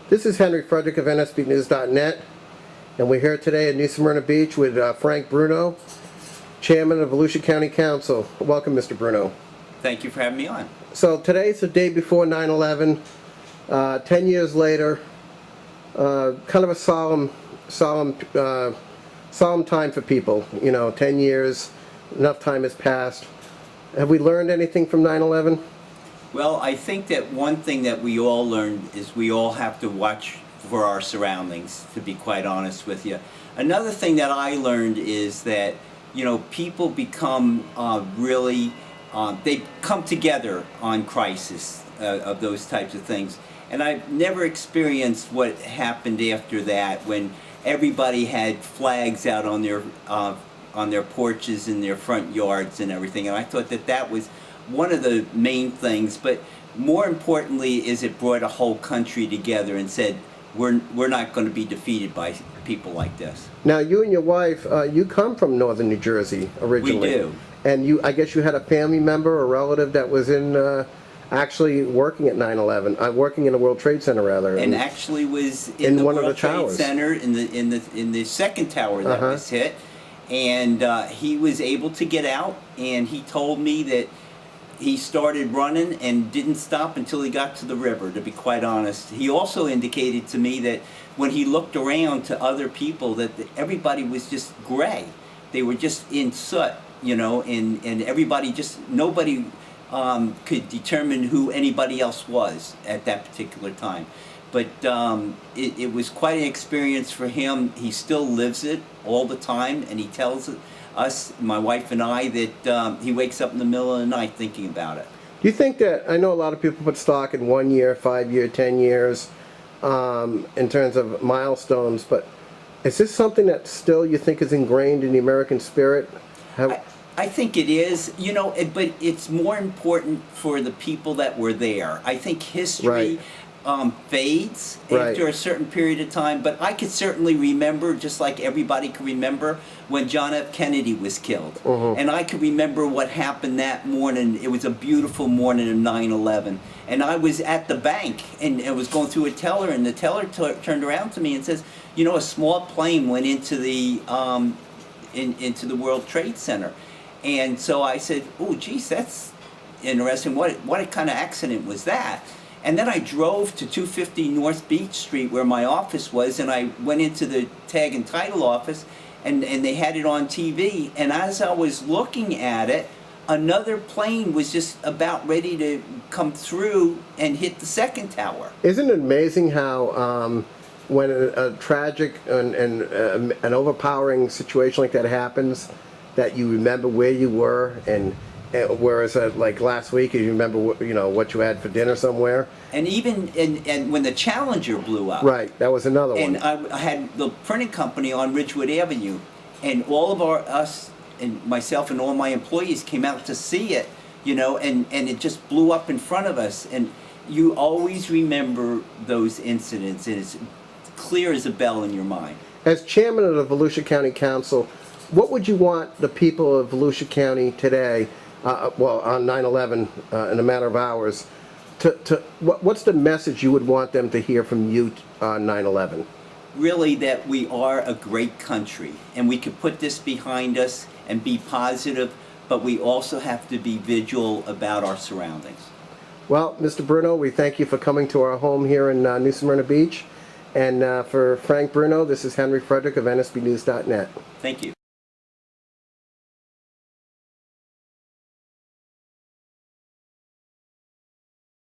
This is Henry Frederick of NSBnews.net, and we're here today at New Smyrna Beach with Frank Bruno, Chairman of Volusia County Council. Welcome, Mr. Bruno. Thank you for having me on. So today's the day before 9/11, 10 years later, kind of a solemn time for people. You know, 10 years, enough time has passed. Have we learned anything from 9/11? Well, I think that one thing that we all learned is we all have to watch for our surroundings, to be quite honest with you. Another thing that I learned is that, you know, people become they come together on crisis of those types of things. And I've never experienced what happened after that, when everybody had flags out on their porches and their front yards and everything. And I thought that that was one of the main things, but more importantly is it brought a whole country together and said, we're not going to be defeated by people like this. Now, you and your wife, you come from northern New Jersey originally. We do. And I guess you had a family member or relative that was in actually working at 9/11, working in the World Trade Center rather. And actually was in the one World of the Trade towers. Center in the second tower that was hit, and he was able to get out, and he told me that he started running and didn't stop until he got to the river, to be quite honest. He also indicated to me that when he looked around to other people, that everybody was just gray. They were just in soot, you know, and everybody just, nobody could determine who anybody else was at that particular time. But it was quite an experience for him. He still lives it all the time, and he tells us, my wife and I, that he wakes up in the middle of the night thinking about it. Do you think that, I know a lot of people put stock in 1 year, 5 year, 10 years in terms of milestones, but is this something that still you think is ingrained in the American spirit? I think it is, you know, but it's more important for the people that were there. I think history fades after a certain period of time, but I could certainly remember, just like everybody could remember, when John F. Kennedy was killed. And I could remember what happened that morning. It was a beautiful morning of 9/11. And I was at the bank, and I was going through a teller, and the teller turned around to me and says, you know, a small plane went into the World Trade Center. And so I said, oh, geez, that's interesting. What kind of accident was that? And then I drove to 250 North Beach Street, where my office was, and I went into the tag and title office, and they had it on TV. And as I was looking at it, another plane was just about ready to come through and hit the second tower. Isn't it amazing how when a tragic and an overpowering situation like that happens, that you remember where you were, and whereas like last week you remember what you had for dinner somewhere. And even and when the Challenger blew up. Right, that was another one. And I had the printing company on Ridgewood Avenue, and all of us and myself and all my employees came out to see it, you know, and it just blew up in front of us. And you always remember those incidents, and it's clear as a bell in your mind. As chairman of the Volusia County Council, what would you want the people of Volusia County today, well, on 9/11, in a matter of hours, what's the message you would want them to hear from you on 9/11? Really, that we are a great country, and we can put this behind us and be positive, but we also have to be vigilant about our surroundings. Well, Mr. Bruno, we thank you for coming to our home here in New Smyrna Beach. And for Frank Bruno, this is Henry Frederick of NSBnews.net. Thank you.